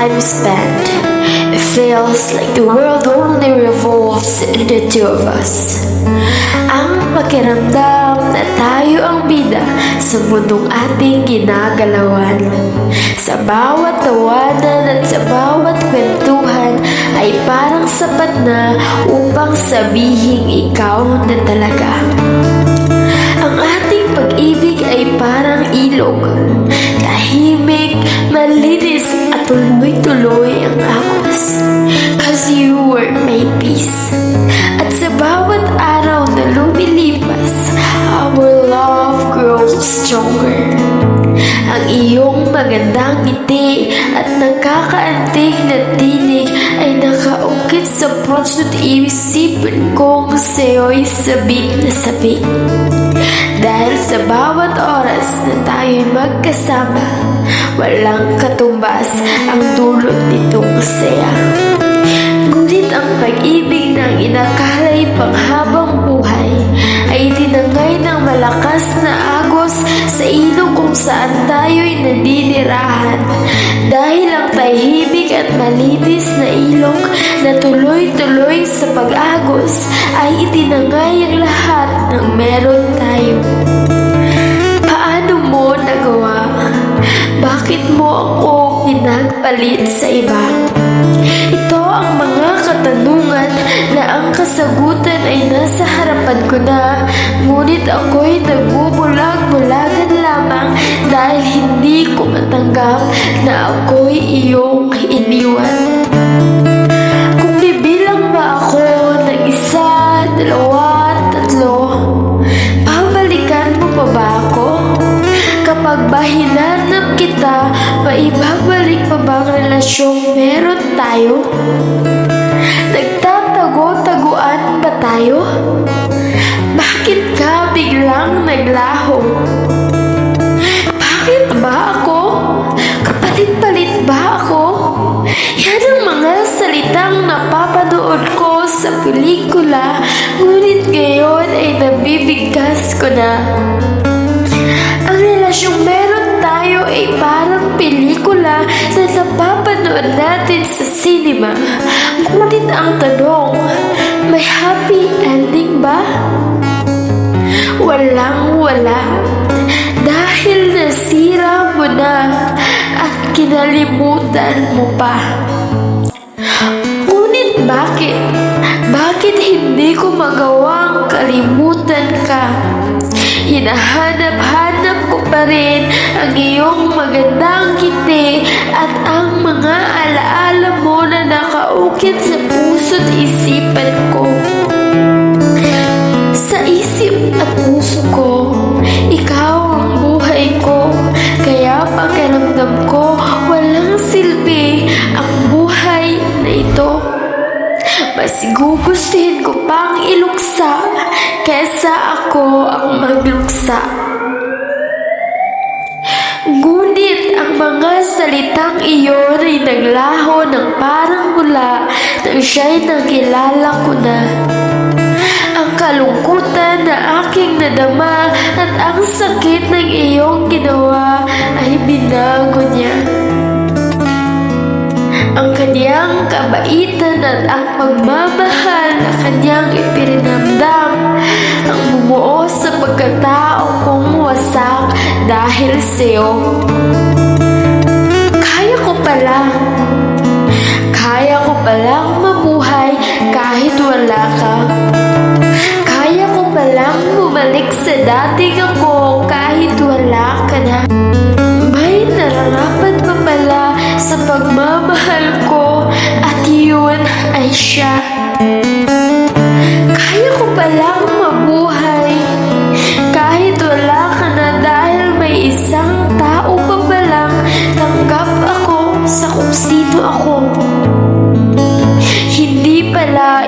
time spent, it feels like the world only revolves in the two of us. Ang pakiramdam na tayo ang bida sa mundong ating ginagalawan. Sa bawat tawanan at sa bawat kwentuhan ay parang sapat na upang sabihing ikaw na talaga. Ang ating pag-ibig ay parang ilog, tahimik, malinis at tuloy-tuloy ang agos. 'Cause you were my peace. At sa bawat araw na lumilipas, our love grows stronger. Ang iyong magandang ngiti at nakakaantig na tinig ay nakaukit sa puso't isipin kong sa'yo'y sabik na sabik. Dahil sa bawat oras na tayo'y magkasama, walang katumbas ang dulot nitong saya. Ngunit ang pag-ibig ng inakalay panghabang buhay ay tinangay ng malakas na agos sa ilog kung saan tayo'y naninirahan. Dahil ang tahimik at malinis na ilog na tuloy-tuloy sa pag-agos ay itinangay ang lahat ng meron tayo. Paano mo nagawa? Bakit mo ako pinagpalit sa iba? Ito ang mga katanungan na ang kasagutan ay nasa harapan ko na, ngunit ako'y nagbubulag-bulagan lamang dahil hindi ko matanggap na ako'y iyong iniwan. Kung bibilang ba ako ng 1, 2, 3, babalikan mo pa ba ako? Kapag ba hinanap kita, maibabalik pa ba ang relasyong meron tayo? Nagtatago-taguan ba tayo? Bakit ka biglang naglaho? Bakit ba ako? Kapalit-palit ba ako? Yan ang mga salitang napapanood ko sa pelikula, ngunit ngayon ay nabibigkas ko na. Ang relasyong meron tayo ay parang pelikula na napapanood natin sa cinema. Ngunit ang tanong, may happy ending ba? Walang-wala. Dahil nasira mo na at kinalimutan mo pa. Ngunit bakit? Bakit hindi ko magawang kalimutan ka? Hinahanap-hanap ko pa rin ang iyong magandang ngiti at ang mga alaala mo na nakaukit sa puso't isipan ko. Sa isip at puso ko, ikaw ang buhay ko, kaya pakiramdam ko walang silbi ang buhay na ito. Mas gugustuhin ko pang iluksa kesa ako ang magluksa. Ngunit ang mga salitang iyon ay naglaho ng parang bula nang siya'y nakilala ko na. Ang kalungkutan na aking nadama at ang sakit ng iyong ginawa ay binago niya. Ang kanyang kabaitan at ang pagmamahal na kanyang ipinamdam ang bumuo sa pagkatao kong wasak dahil sa'yo. Kaya ko palang mabuhay kahit wala ka. Kaya ko palang bumalik sa dating ako kahit wala ka na. May nararapat pa pala sa pagmamahal ko at yun ay siya. Kaya ko palang mabuhay kahit wala ka na dahil may isang tao pa palang tanggap ako sa kung sino ako. Hindi pala